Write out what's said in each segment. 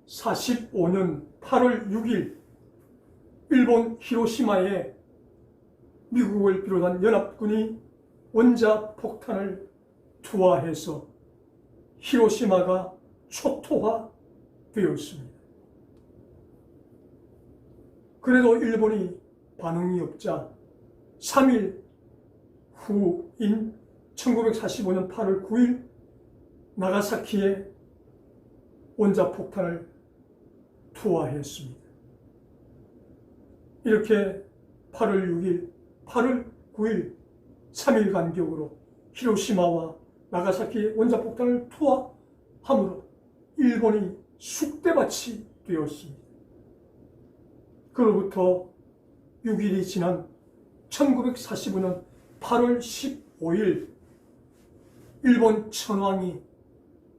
1945년 8월 6일 일본 히로시마에 미국을 비롯한 연합군이 원자폭탄을 투하해서 히로시마가 초토화되었습니다. 그래도 일본이 반응이 없자 3일 후인 1945년 8월 9일 나가사키에 원자폭탄을 투하했습니다. 이렇게 8월 6일, 8월 9일 3일 간격으로 히로시마와 나가사키에 원자폭탄을 투하함으로 일본이 쑥대밭이 되었습니다. 그로부터 6일이 지난 1945년 8월 15일 일본 천황이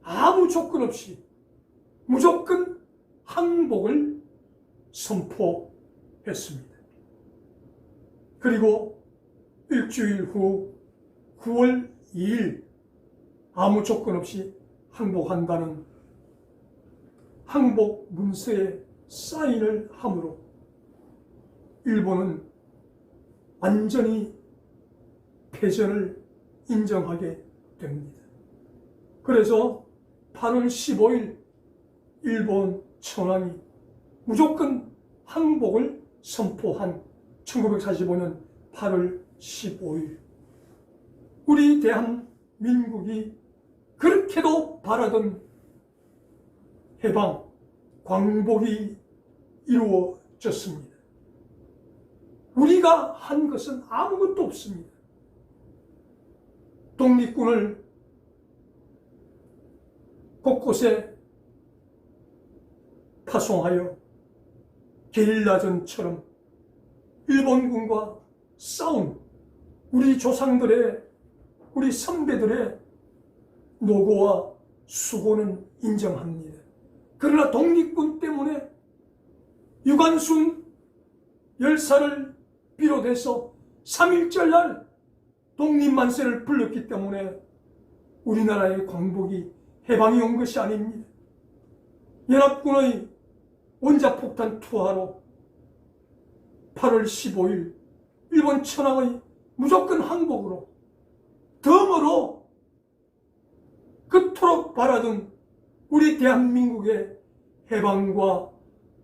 아무 조건 없이 무조건 항복을 선포했습니다. 그리고 일주일 후 9월 2일 아무 조건 없이 항복한다는 항복 문서에 사인을 함으로 일본은 완전히 패전을 인정하게 됩니다. 그래서 8월 15일 일본 천황이 무조건 항복을 선포한 1945년 8월 15일 우리 대한민국이 그렇게도 바라던 해방, 광복이 이루어졌습니다. 우리가 한 것은 아무것도 없습니다. 독립군을 곳곳에 파송하여 게릴라전처럼 일본군과 싸운 우리 조상들의, 우리 선배들의 노고와 수고는 인정합니다. 그러나 독립군 때문에 유관순 열사를 비롯해서 3.1절 날 독립만세를 불렀기 때문에 우리나라의 광복이 해방이 온 것이 아닙니다. 연합군의 원자폭탄 투하로 8월 15일 일본 천황의 무조건 항복으로 덤으로 그토록 바라던 우리 대한민국의 해방과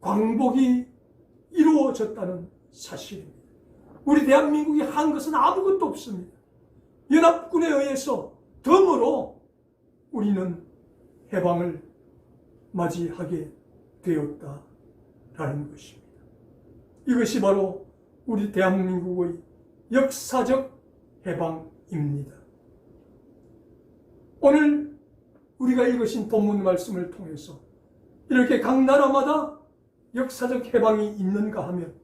광복이 이루어졌다는 사실입니다. 우리 대한민국이 한 것은 아무것도 없습니다. 연합군에 의해서 덤으로 우리는 해방을 맞이하게 되었다라는 것입니다. 이것이 바로 우리 대한민국의 역사적 해방입니다. 오늘 우리가 읽으신 본문 말씀을 통해서 이렇게 각 나라마다 역사적 해방이 있는가 하면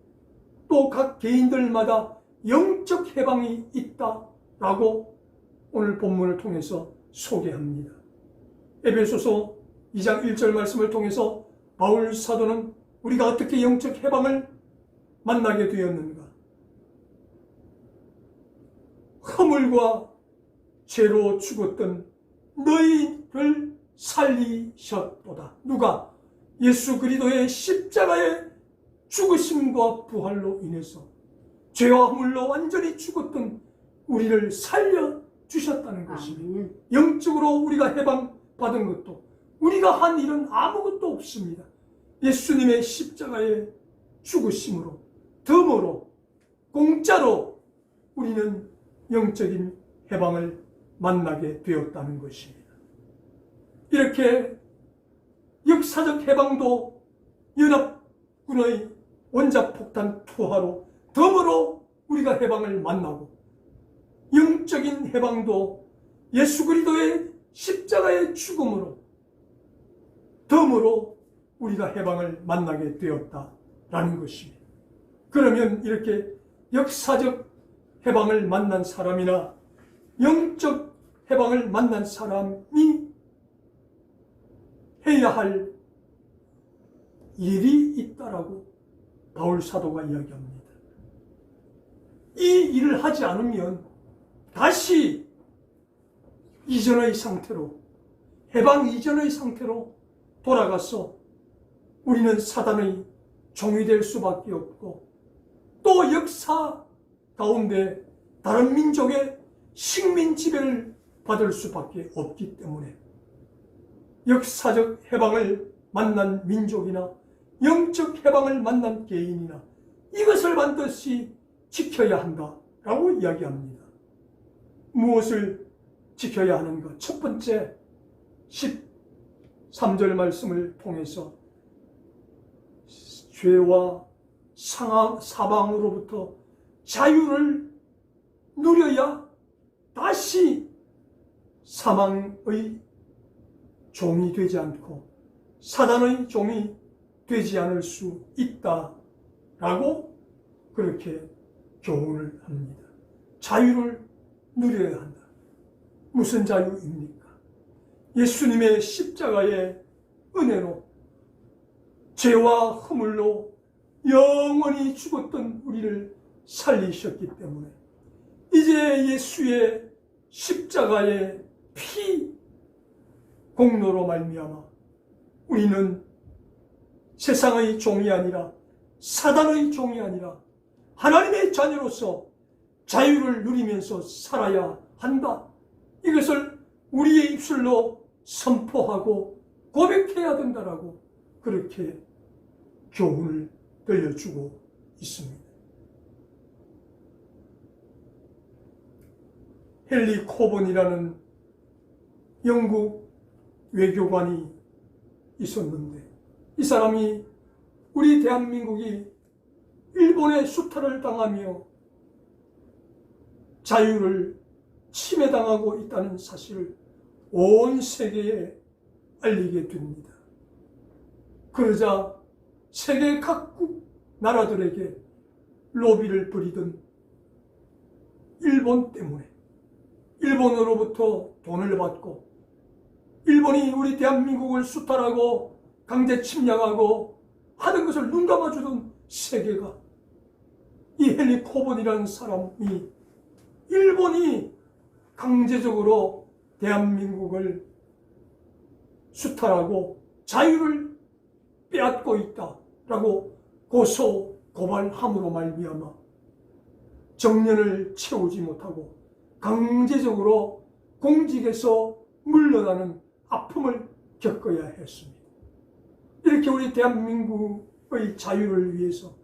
또 각 개인들마다 영적 해방이 있다라고 오늘 본문을 통해서 소개합니다. 에베소서 2장 1절 말씀을 통해서 바울 사도는 우리가 어떻게 영적 해방을 만나게 되었는가? 허물과 죄로 죽었던 너희를 살리셨도다. 누가? 예수 그리스도의 십자가의 죽으심과 부활로 인해서 죄와 허물로 완전히 죽었던 우리를 살려주셨다는 것입니다. 영적으로 우리가 해방받은 것도 우리가 한 일은 아무것도 없습니다. 예수님의 십자가의 죽으심으로 덤으로 공짜로 우리는 영적인 해방을 만나게 되었다는 것입니다. 이렇게 역사적 해방도 연합군의 원자폭탄 투하로 덤으로 우리가 해방을 만나고 영적인 해방도 예수 그리스도의 십자가의 죽음으로 덤으로 우리가 해방을 만나게 되었다라는 것입니다. 그러면 이렇게 역사적 해방을 만난 사람이나 영적 해방을 만난 사람이 해야 할 일이 있다라고 바울 사도가 이야기합니다. 이 일을 하지 않으면 다시 이전의 상태로, 해방 이전의 상태로 돌아가서 우리는 사단의 종이 될 수밖에 없고, 또 역사 가운데 다른 민족의 식민 지배를 받을 수밖에 없기 때문에 역사적 해방을 만난 민족이나 영적 해방을 만난 개인이나 이것을 반드시 지켜야 한다라고 이야기합니다. 무엇을 지켜야 하는가? 첫 번째 13절 말씀을 통해서 죄와 사방으로부터 자유를 누려야 다시 사망의 종이 되지 않고 사단의 종이 되지 않을 수 있다라고 그렇게 교훈을 합니다. 자유를 누려야 한다. 무슨 자유입니까? 예수님의 십자가의 은혜로 죄와 허물로 영원히 죽었던 우리를 살리셨기 때문에 이제 예수의 십자가의 피 공로로 말미암아 우리는 세상의 종이 아니라 사단의 종이 아니라 하나님의 자녀로서 자유를 누리면서 살아야 한다. 이것을 우리의 입술로 선포하고 고백해야 된다라고 그렇게 교훈을 들려주고 있습니다. 헨리 코본이라는 영국 외교관이 있었는데 이 사람이 우리 대한민국이 일본의 수탈을 당하며 자유를 침해당하고 있다는 사실을 온 세계에 알리게 됩니다. 그러자 세계 각국 나라들에게 로비를 벌이던 일본 때문에 일본으로부터 돈을 받고 일본이 우리 대한민국을 수탈하고 강제 침략하고 하는 것을 눈 감아주던 세계가 이 헨리 코본이라는 사람이 일본이 강제적으로 대한민국을 수탈하고 자유를 빼앗고 있다라고 고소 고발함으로 말미암아 정년을 채우지 못하고 강제적으로 공직에서 물러나는 아픔을 겪어야 했습니다. 이렇게 우리 대한민국의 자유를 위해서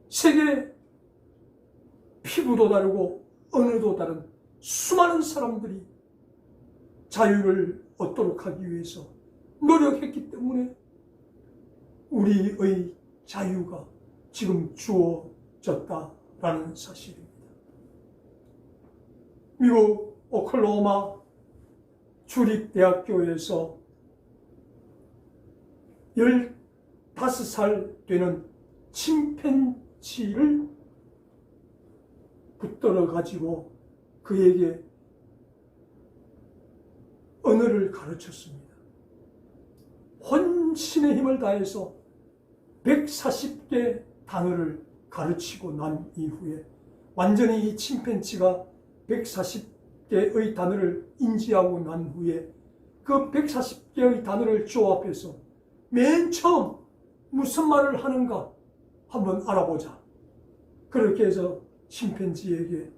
세계 피부도 다르고 언어도 다른 수많은 사람들이 자유를 얻도록 하기 위해서 노력했기 때문에 우리의 자유가 지금 주어졌다라는 사실입니다. 미국 오클라호마 주립대학교에서 15살 되는 침팬지를 붙들어 가지고 그에게 언어를 가르쳤습니다. 혼신의 힘을 다해서 140개 단어를 가르치고 난 이후에 완전히 이 침팬지가 140개의 단어를 인지하고 난 후에 그 140개의 단어를 조합해서 맨 처음 무슨 말을 하는가 한번 알아보자. 그렇게 해서 침팬지에게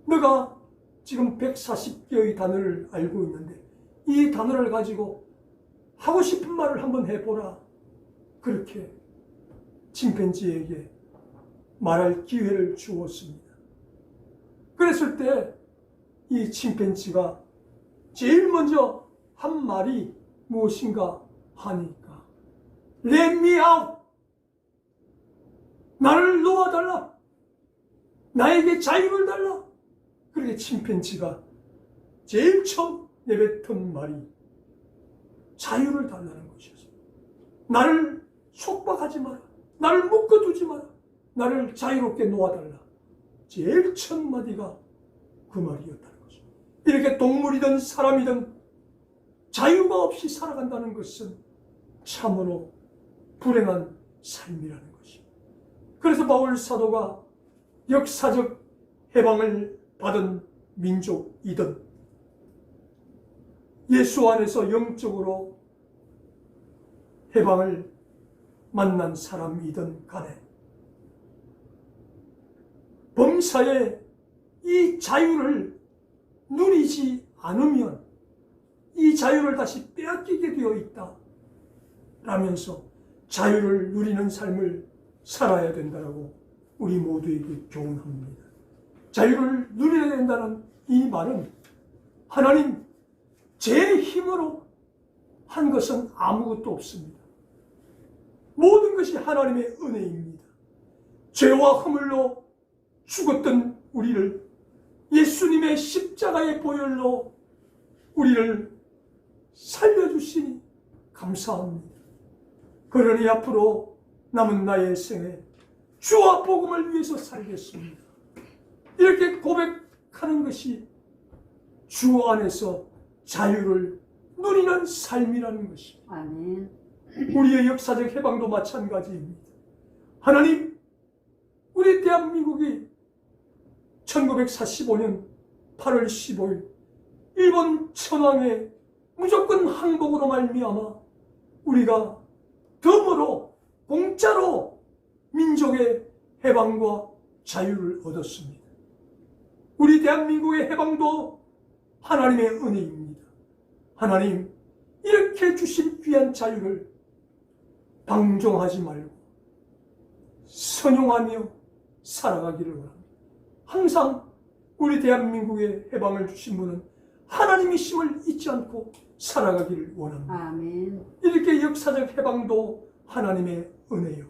너가 지금 140개의 단어를 알고 있는데 이 단어를 가지고 하고 싶은 말을 한번 해보라. 그렇게 침팬지에게 말할 기회를 주었습니다. 그랬을 때 이 침팬지가 제일 먼저 한 말이 무엇인가 하니까 Let me out! 나를 놓아달라! 나에게 자유를 달라! 그렇게 침팬지가 제일 처음 내뱉은 말이 자유를 달라는 것이었습니다. 나를 속박하지 마라. 나를 묶어두지 마라. 나를 자유롭게 놓아달라. 제일 첫 마디가 그 말이었다는 것입니다. 이렇게 동물이든 사람이든 자유가 없이 살아간다는 것은 참으로 불행한 삶이라는 것입니다. 그래서 바울 사도가 역사적 해방을 받은 민족이든 예수 안에서 영적으로 해방을 만난 사람이든 간에 범사에 이 자유를 누리지 않으면 이 자유를 다시 빼앗기게 되어 있다 라면서 자유를 누리는 삶을 살아야 된다고 우리 모두에게 교훈합니다. 자유를 누려야 된다는 이 말은 하나님 제 힘으로 한 것은 아무것도 없습니다. 모든 것이 하나님의 은혜입니다. 죄와 허물로 죽었던 우리를 예수님의 십자가의 보혈로 우리를 살려주시니 감사합니다. 그러니 앞으로 남은 나의 생에 주와 복음을 위해서 살겠습니다. 이렇게 고백하는 것이 주 안에서 자유를 누리는 삶이라는 것입니다. 아멘. 우리의 역사적 해방도 마찬가지입니다. 하나님, 우리 대한민국이 1945년 8월 15일 일본 천황의 무조건 항복으로 말미암아 우리가 덤으로 공짜로 민족의 해방과 자유를 얻었습니다. 우리 대한민국의 해방도 하나님의 은혜입니다. 하나님, 이렇게 주신 귀한 자유를 방종하지 말고 선용하며 살아가기를 원합니다. 항상 우리 대한민국의 해방을 주신 분은 하나님이심을 잊지 않고 살아가기를 원합니다. 아멘. 이렇게 역사적 해방도 하나님의 은혜요.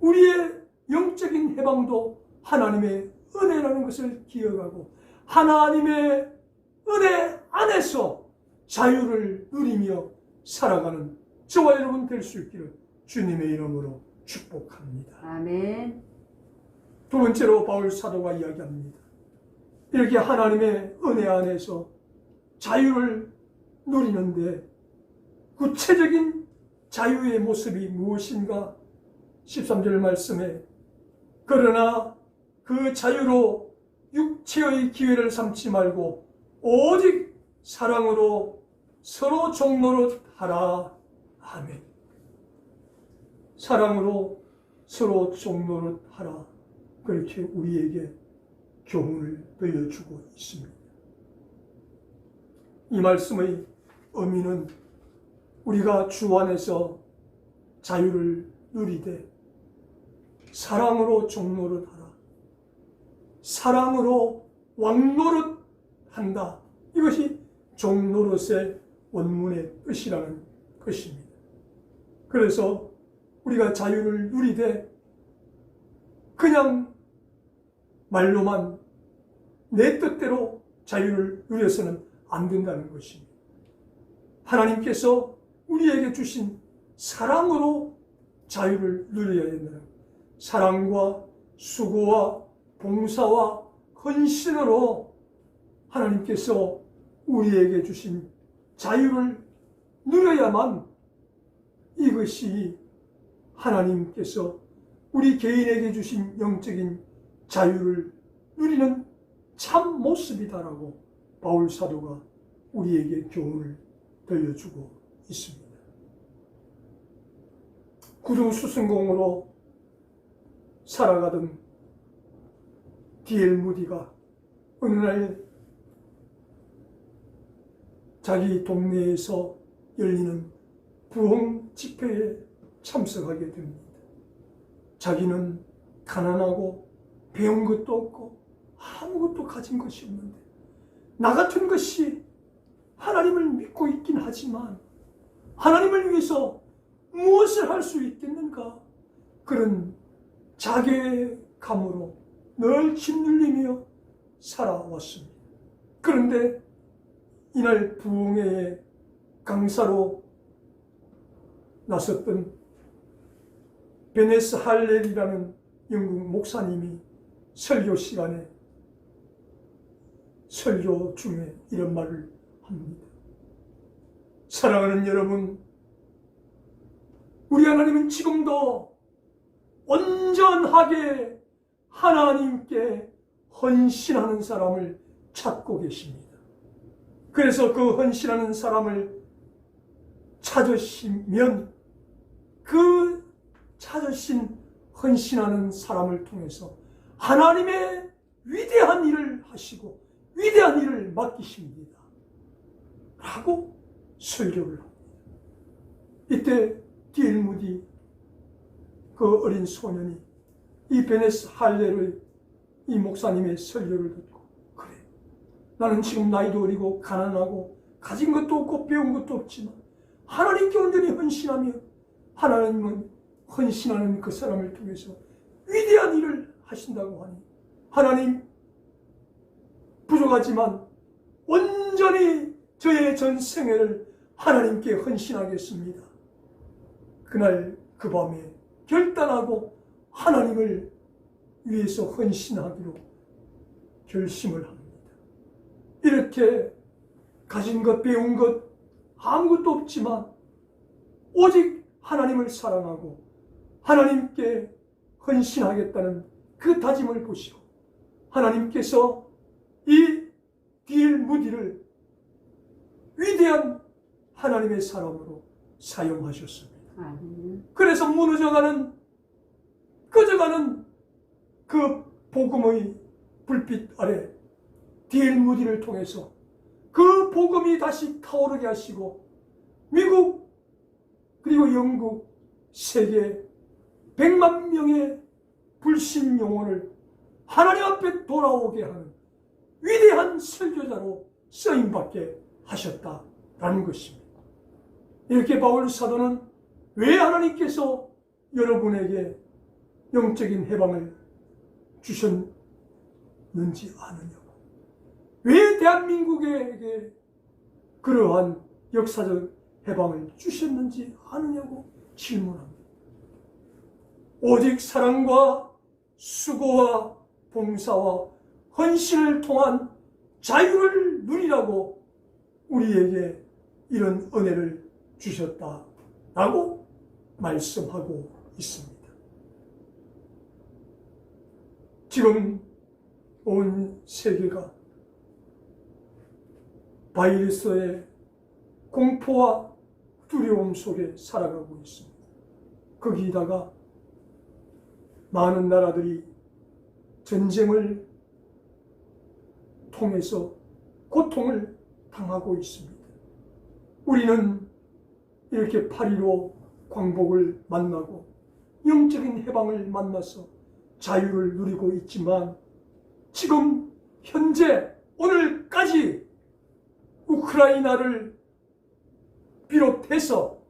우리의 영적인 해방도 하나님의 은혜라는 것을 기억하고 하나님의 은혜 안에서 자유를 누리며 살아가는 저와 여러분 될 수 있기를 주님의 이름으로 축복합니다. 아멘. 두 번째로 바울 사도가 이야기합니다. 이렇게 하나님의 은혜 안에서 자유를 누리는데 구체적인 자유의 모습이 무엇인가? 13절 말씀에 그러나 그 자유로 육체의 기회를 삼지 말고 오직 사랑으로 서로 종노릇 하라. 아멘. 사랑으로 서로 종노릇 하라. 그렇게 우리에게 교훈을 들려주고 있습니다. 이 말씀의 의미는 우리가 주 안에서 자유를 누리되 사랑으로 종노릇 하라. 사랑으로 왕노릇 한다. 이것이 종노릇의 원문의 뜻이라는 것입니다. 그래서 우리가 자유를 누리되 그냥 말로만 내 뜻대로 자유를 누려서는 안 된다는 것입니다. 하나님께서 우리에게 주신 사랑으로 자유를 누려야 된다는 사랑과 수고와 봉사와 헌신으로 하나님께서 우리에게 주신 자유를 누려야만 이것이 하나님께서 우리 개인에게 주신 영적인 자유를 누리는 참 모습이다라고 바울 사도가 우리에게 교훈을 들려주고 있습니다. 구두 수승공으로 살아가던 D.L. 무디가 어느 날 자기 동네에서 열리는 부흥 집회에 참석하게 됩니다. 자기는 가난하고 배운 것도 없고 아무것도 가진 것이 없는데 나 같은 것이 하나님을 믿고 있긴 하지만 하나님을 위해서 무엇을 할 수 있겠는가? 그런 자괴감으로 늘 짓눌리며 살아왔습니다. 그런데 이날 부흥회의 강사로 나섰던 베네스 할렐이라는 영국 목사님이 설교 시간에 설교 중에 이런 말을 합니다. 사랑하는 여러분, 우리 하나님은 지금도 온전하게 하나님께 헌신하는 사람을 찾고 계십니다. 그래서 그 헌신하는 사람을 찾으시면 그 찾으신 헌신하는 사람을 통해서 하나님의 위대한 일을 하시고 위대한 일을 맡기십니다. 라고 설교를 합니다. 이때 D.L. 무디 그 어린 소년이 이 베네스 할례를 이 목사님의 설교를 듣고, 그래, 나는 지금 나이도 어리고 가난하고 가진 것도 없고 배운 것도 없지만 하나님께 온전히 헌신하며 하나님은 헌신하는 그 사람을 통해서 위대한 일을 하신다고 하니 하나님, 부족하지만 온전히 저의 전 생애를 하나님께 헌신하겠습니다. 그날 그 밤에 결단하고 하나님을 위해서 헌신하기로 결심을 합니다. 이렇게 가진 것, 배운 것 아무것도 없지만 오직 하나님을 사랑하고 하나님께 헌신하겠다는 그 다짐을 보시고 하나님께서 이 D.L. 무디를 위대한 하나님의 사람으로 사용하셨습니다. 그래서 무너져가는, 꺼져가는 그 복음의 불빛 아래 D.L. 무디를 통해서 그 복음이 다시 타오르게 하시고 미국 그리고 영국, 세계 100만 명의 불신 영혼을 하나님 앞에 돌아오게 하는 위대한 설교자로 쓰임받게 하셨다라는 것입니다. 이렇게 바울 사도는 왜 하나님께서 여러분에게 영적인 해방을 주셨는지 아느냐고, 왜 대한민국에게 그러한 역사적 해방을 주셨는지 아느냐고 질문합니다. 오직 사랑과 수고와 봉사와 헌신을 통한 자유를 누리라고 우리에게 이런 은혜를 주셨다라고 말씀하고 있습니다. 지금 온 세계가 바이러스의 공포와 두려움 속에 살아가고 있습니다. 거기다가 많은 나라들이 전쟁을 통해서 고통을 당하고 있습니다. 우리는 이렇게 8.15 광복을 만나고 영적인 해방을 만나서 자유를 누리고 있지만 지금 현재 오늘까지 우크라이나를 비롯해서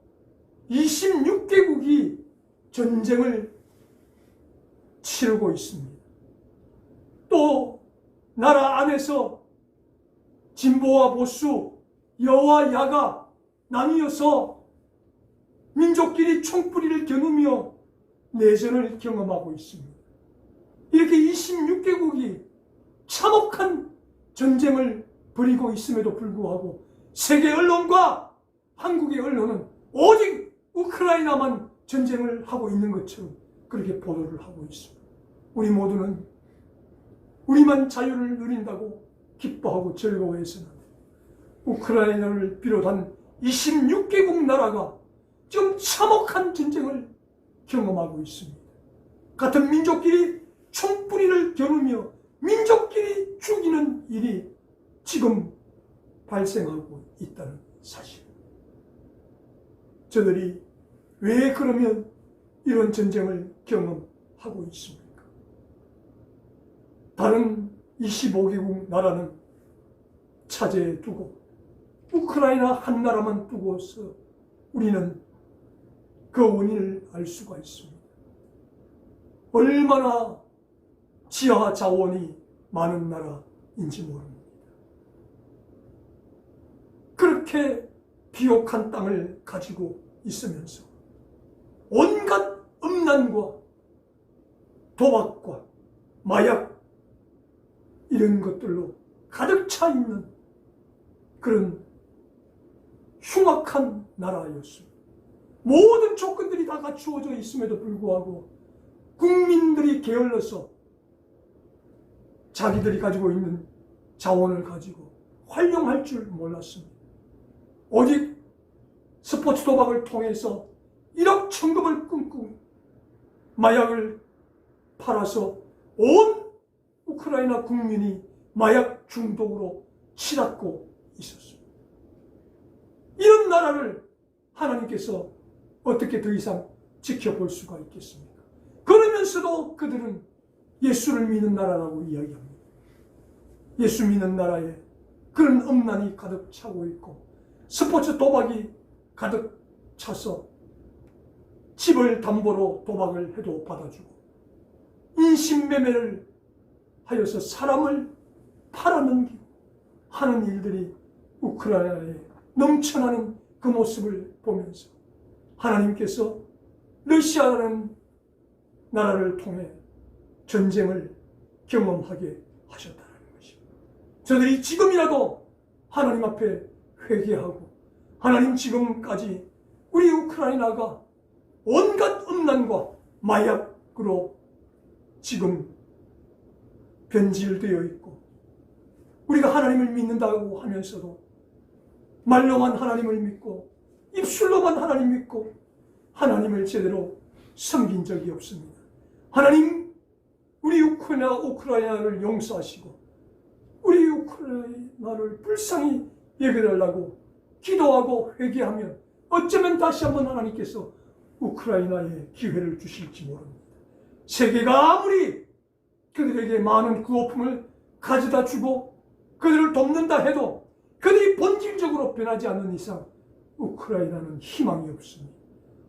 26개국이 전쟁을 치르고 있습니다. 또 나라 안에서 진보와 보수, 여와 야가 나뉘어서 민족끼리 총뿌리를 겨누며 내전을 경험하고 있습니다. 이렇게 26개국이 참혹한 전쟁을 벌이고 있음에도 불구하고 세계 언론과 한국의 언론은 오직 우크라이나만 전쟁을 하고 있는 것처럼 그렇게 보도를 하고 있습니다. 우리 모두는 우리만 자유를 누린다고 기뻐하고 즐거워해서는 우크라이나를 비롯한 26개국 나라가 지금 참혹한 전쟁을 경험하고 있습니다. 같은 민족끼리 총뿌리를 겨누며 민족끼리 죽이는 일이 지금 발생하고 있다는 사실. 저들이 왜 그러면 이런 전쟁을 경험하고 있습니까? 다른 25개국 나라는 차제에 두고 우크라이나 한 나라만 두고서 우리는 그 원인을 알 수가 있습니다. 얼마나 지하 자원이 많은 나라인지 모릅니다. 그렇게 비옥한 땅을 가지고 있으면서 온갖 음란과 도박과 마약 이런 것들로 가득 차 있는 그런 흉악한 나라였습니다. 모든 조건들이 다 갖추어져 있음에도 불구하고 국민들이 게을러서 자기들이 가지고 있는 자원을 가지고 활용할 줄 몰랐습니다. 오직 스포츠 도박을 통해서 1억 천금을 꿈꾸고 마약을 팔아서 온 우크라이나 국민이 마약 중독으로 치닫고 있었습니다. 이런 나라를 하나님께서 어떻게 더 이상 지켜볼 수가 있겠습니까? 그러면서도 그들은 예수를 믿는 나라라고 이야기합니다. 예수 믿는 나라에 그런 음란이 가득 차고 있고 스포츠 도박이 가득 차서 집을 담보로 도박을 해도 받아주고 인신매매를 하여서 사람을 팔아넘기고 하는 일들이 우크라이나에 넘쳐나는 그 모습을 보면서 하나님께서 러시아라는 나라를 통해 전쟁을 경험하게 하셨다는 것입니다. 저들이 지금이라도 하나님 앞에 회개하고 하나님 지금까지 우리 우크라이나가 온갖 음란과 마약으로 지금 변질되어 있고 우리가 하나님을 믿는다고 하면서도 말로만 하나님을 믿고 입술로만 하나님 믿고 하나님을 제대로 섬긴 적이 없습니다. 하나님 우리 우크라이나를 용서하시고 우리 우크라이나를 불쌍히 여겨달라고 기도하고 회개하면 어쩌면 다시 한번 하나님께서 우크라이나에 기회를 주실지 모릅니다. 세계가 아무리 그들에게 많은 구호품을 가져다 주고 그들을 돕는다 해도 그들이 본질적으로 변하지 않는 이상 우크라이나는 희망이 없습니다.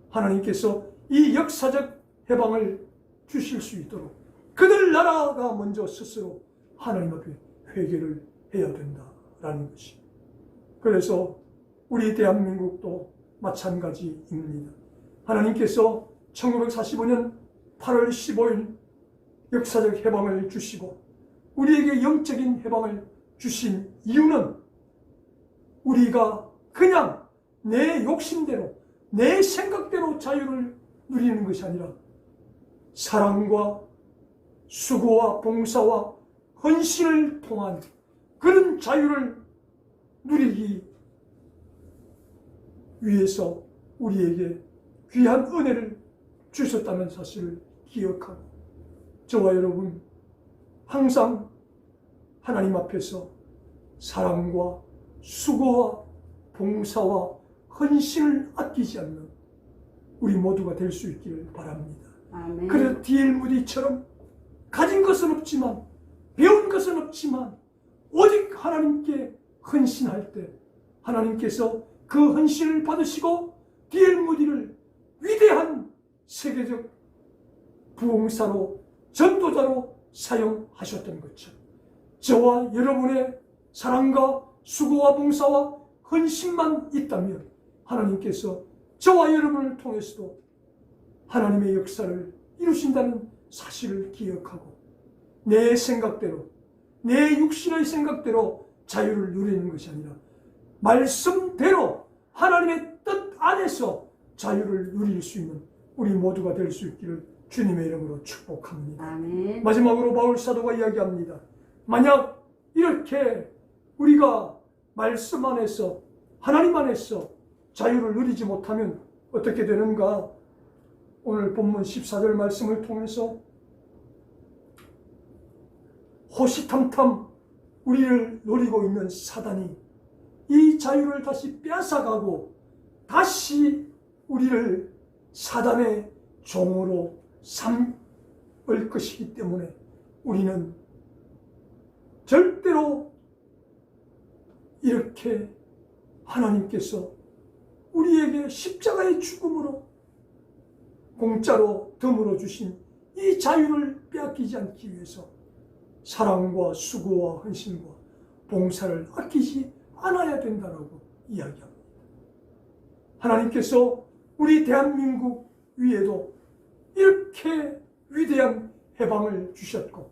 하나님께서 이 역사적 해방을 주실 수 있도록 그들 나라가 먼저 스스로 하나님 앞에 회개를 해야 된다라는 것입니다. 그래서 우리 대한민국도 마찬가지입니다. 하나님께서 1945년 8월 15일 역사적 해방을 주시고 우리에게 영적인 해방을 주신 이유는 우리가 그냥 내 욕심대로 내 생각대로 자유를 누리는 것이 아니라 사랑과 수고와 봉사와 헌신을 통한 그런 자유를 누리기 위해서 우리에게 귀한 은혜를 주셨다는 사실을 기억하고 저와 여러분 항상 하나님 앞에서 사랑과 수고와 봉사와 헌신을 아끼지 않는 우리 모두가 될 수 있기를 바랍니다. 아멘. 그래서 D.L. 무디처럼 가진 것은 없지만 배운 것은 없지만 오직 하나님께 헌신할 때 하나님께서 그 헌신을 받으시고 D.L. 무디를 위대한 세계적 부흥사로 전도자로 사용하셨던 것처럼 저와 여러분의 사랑과 수고와 봉사와 헌신만 있다면 하나님께서 저와 여러분을 통해서도 하나님의 역사를 이루신다는 사실을 기억하고 내 생각대로 내 육신의 생각대로 자유를 누리는 것이 아니라 말씀대로 하나님의 뜻 안에서 자유를 누릴 수 있는 우리 모두가 될 수 있기를 주님의 이름으로 축복합니다. 아멘. 마지막으로 바울 사도가 이야기합니다. 만약 이렇게 우리가 말씀 안에서 하나님 안에서 자유를 누리지 못하면 어떻게 되는가? 오늘 본문 14절 말씀을 통해서 호시탐탐 우리를 노리고 있는 사단이 이 자유를 다시 빼앗아가고 다시 우리를 사단의 종으로 삼을 것이기 때문에 우리는 절대로 이렇게 하나님께서 우리에게 십자가의 죽음으로 공짜로 덤으로 주신 이 자유를 빼앗기지 않기 위해서 사랑과 수고와 헌신과 봉사를 아끼지 않아야 된다고 이야기합니다. 하나님께서 우리 대한민국 위에도 이렇게 위대한 해방을 주셨고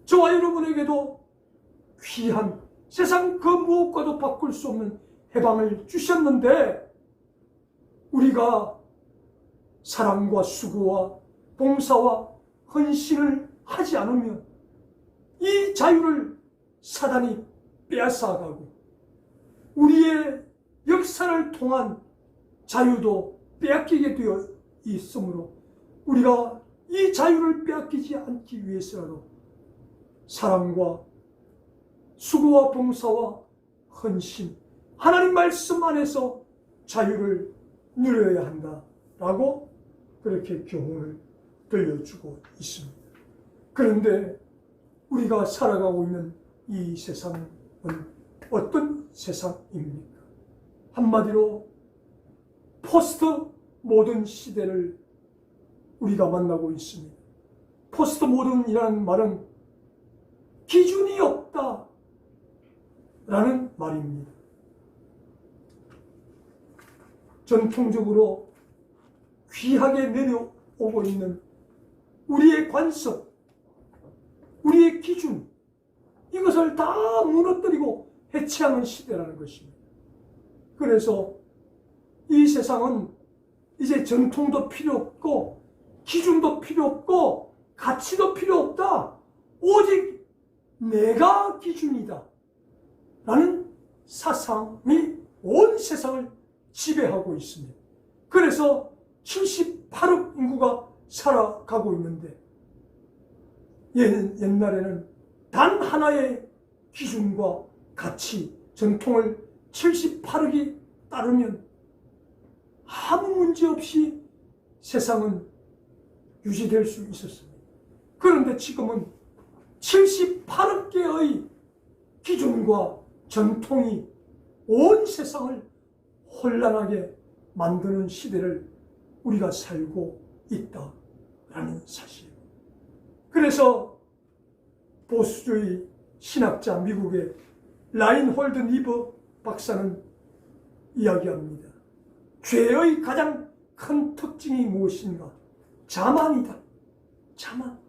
저와 여러분에게도 귀한 세상 그 무엇과도 바꿀 수 없는 해방을 주셨는데 우리가 사랑과 수고와 봉사와 헌신을 하지 않으면 이 자유를 사단이 빼앗아가고 우리의 역사를 통한 자유도 빼앗기게 되어 있으므로 우리가 이 자유를 빼앗기지 않기 위해서라도 사랑과 수고와 봉사와 헌신, 하나님 말씀 안에서 자유를 누려야 한다라고 그렇게 교훈을 들려주고 있습니다. 그런데 우리가 살아가고 있는 이 세상은 어떤 세상입니까? 한마디로 포스트 모던 시대를 우리가 만나고 있습니다. 포스트 모던이라는 말은 기준이 없다 라는 말입니다. 전통적으로 귀하게 내려오고 있는 우리의 관습, 우리의 기준, 이것을 다 무너뜨리고 해체하는 시대라는 것입니다. 그래서 이 세상은 이제 전통도 필요 없고 기준도 필요 없고 가치도 필요 없다. 오직 내가 기준이다 라는 사상이 온 세상을 지배하고 있습니다. 그래서 78억 인구가 살아가고 있는데 옛날에는 단 하나의 기준과 가치, 전통을 78억이 따르면 아무 문제 없이 세상은 유지될 수 있었습니다. 그런데 지금은 78억 개의 기준과 전통이 온 세상을 혼란하게 만드는 시대를 우리가 살고 있다라는 사실. 그래서 보수주의 신학자 미국의 라인홀드 니버 박사는 이야기합니다. 죄의 가장 큰 특징이 무엇인가? 자만이다. 자만.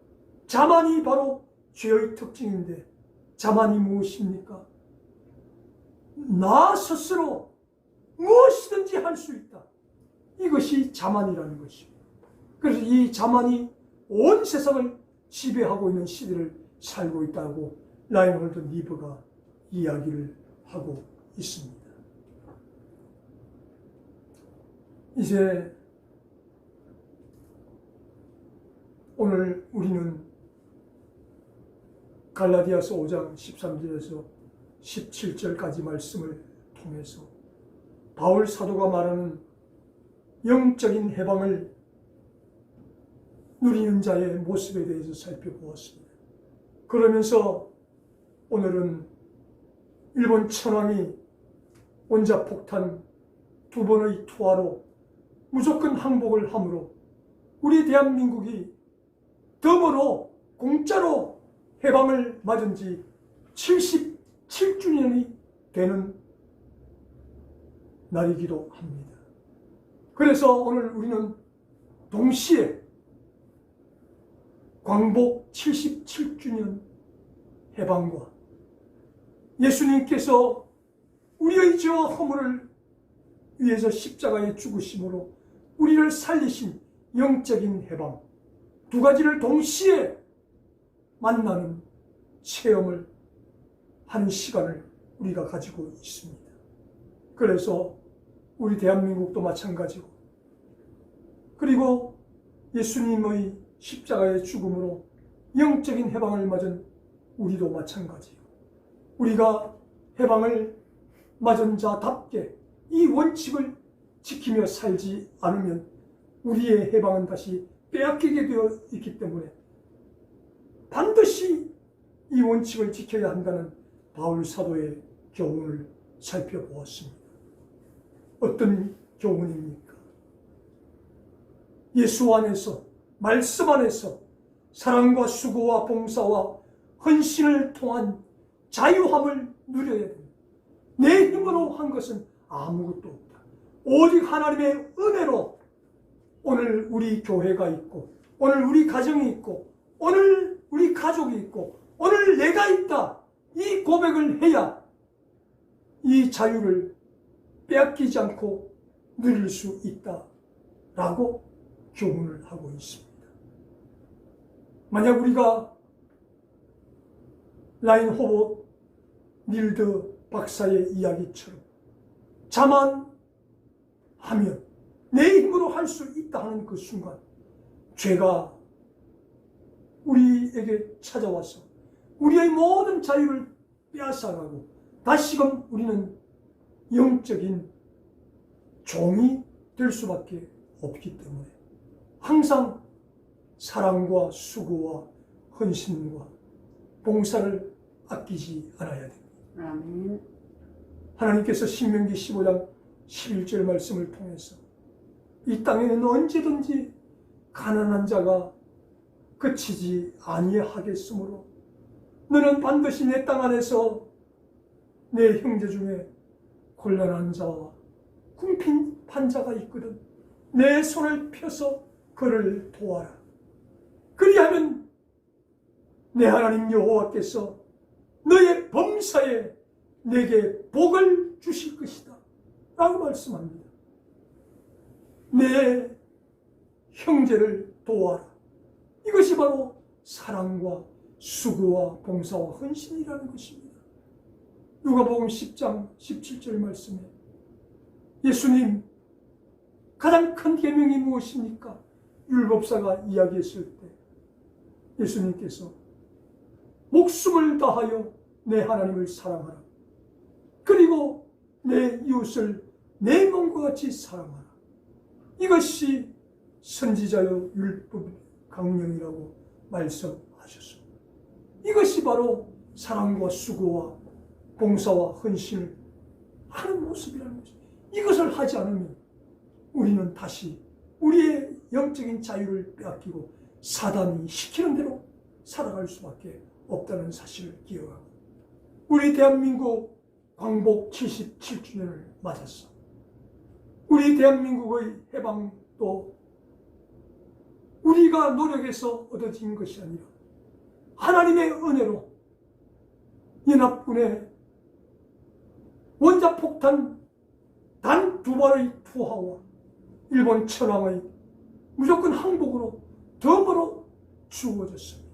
자만이 바로 죄의 특징인데 자만이 무엇입니까? 나 스스로 무엇이든지 할 수 있다. 이것이 자만이라는 것입니다. 그래서 이 자만이 온 세상을 지배하고 있는 시대를 살고 있다고 라인홀드 니버가 이야기를 하고 있습니다. 이제 오늘 우리는 갈라디아서 5장 13절에서 17절까지 말씀을 통해서 바울 사도가 말하는 영적인 해방을 누리는 자의 모습에 대해서 살펴보았습니다. 그러면서 오늘은 일본 천황이 원자폭탄 2번의 투하로 무조건 항복을 함으로 우리 대한민국이 덤으로 공짜로 해방을 맞은 지 77주년이 되는 날이기도 합니다. 그래서 오늘 우리는 동시에 광복 77주년 해방과 예수님께서 우리의 죄와 허물을 위해서 십자가에 죽으심으로 우리를 살리신 영적인 해방, 두 가지를 동시에 만나는 체험을 하는 시간을 우리가 가지고 있습니다. 그래서 우리 대한민국도 마찬가지고, 그리고 예수님의 십자가의 죽음으로 영적인 해방을 맞은 우리도 마찬가지고, 우리가 해방을 맞은 자답게 이 원칙을 지키며 살지 않으면 우리의 해방은 다시 빼앗기게 되어 있기 때문에 반드시 이 원칙을 지켜야 한다는 바울 사도의 교훈을 살펴보았습니다. 어떤 교훈입니까? 예수 안에서, 말씀 안에서 사랑과 수고와 봉사와 헌신을 통한 자유함을 누려야 됩니다. 내 힘으로 한 것은 아무것도 없다. 오직 하나님의 은혜로 오늘 우리 교회가 있고, 오늘 우리 가정이 있고, 오늘 우리 가족이 있고, 오늘 내가 있다. 이 고백을 해야 이 자유를 빼앗기지 않고 누릴 수 있다라고 교훈을 하고 있습니다. 만약 우리가 라인홀드 니버 박사의 이야기처럼 자만하면 내 힘으로 할 수 있다 하는 그 순간 죄가 우리에게 찾아와서 우리의 모든 자유를 빼앗아가고 다시금 우리는 영적인 종이 될 수밖에 없기 때문에 항상 사랑과 수고와 헌신과 봉사를 아끼지 않아야 됩니다. 아멘. 하나님께서 신명기 15장 11절 말씀을 통해서 이 땅에는 언제든지 가난한 자가 그치지 아니하겠으므로 너는 반드시 내 땅 안에서 내 형제 중에 곤란한 자와 궁핍한 자가 있거든 내 손을 펴서 그를 도와라. 그리하면 내 하나님 여호와께서 너의 범사에 내게 복을 주실 것이다 라고 말씀합니다. 내 형제를 도와라. 이것이 바로 사랑과 수고와 봉사와 헌신이라는 것입니다. 누가복음 10장 17절 말씀에 예수님 가장 큰 계명이 무엇입니까? 율법사가 이야기했을 때 예수님께서 목숨을 다하여 내 하나님을 사랑하라. 그리고 내 이웃을 내 몸과 같이 사랑하라. 이것이 선지자의 율법 강령이라고 말씀하셨습니다. 이것이 바로 사랑과 수고와 봉사와 헌신을 하는 모습이라는 것입니다. 이것을 하지 않으면 우리는 다시 우리의 영적인 자유를 빼앗기고 사단이 시키는 대로 살아갈 수밖에 없다는 사실을 기억하고 우리 대한민국 광복 77주년을 맞았어. 우리 대한민국의 해방도 우리가 노력해서 얻어진 것이 아니라 하나님의 은혜로 연합군의 원자폭탄 단 2발의 투하와 일본 천황의 무조건 항복으로 더불어 주어졌습니다.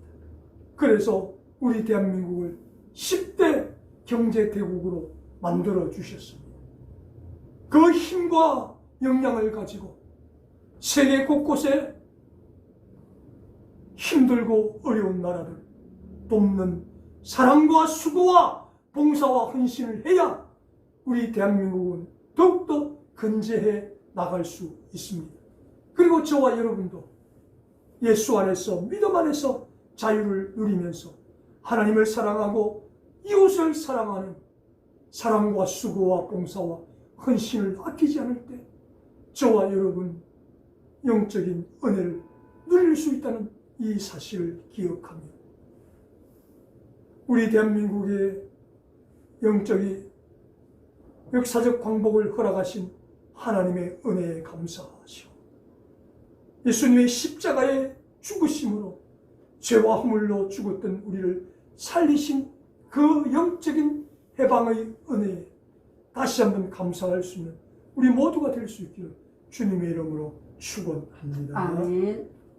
그래서 우리 대한민국을 10대 경제대국으로 만들어 주셨습니다. 그 힘과 역량을 가지고 세계 곳곳에 힘들고 어려운 나라들 돕는 사랑과 수고와 봉사와 헌신을 해야 우리 대한민국은 더욱더 건재해 나갈 수 있습니다. 그리고 저와 여러분도 예수 안에서 믿음 안에서 자유를 누리면서 하나님을 사랑하고 이웃을 사랑하는 사랑과 수고와 봉사와 헌신을 아끼지 않을 때 저와 여러분 영적인 은혜를 누릴 수 있다는 이 사실을 기억하며 우리 대한민국의 영적인 역사적 광복을 허락하신 하나님의 은혜에 감사하시오. 예수님의 십자가의 죽으심으로 죄와 허물로 죽었던 우리를 살리신 그 영적인 해방의 은혜에 다시 한번 감사할 수 있는 우리 모두가 될 수 있기를 주님의 이름으로 축원합니다. 아멘.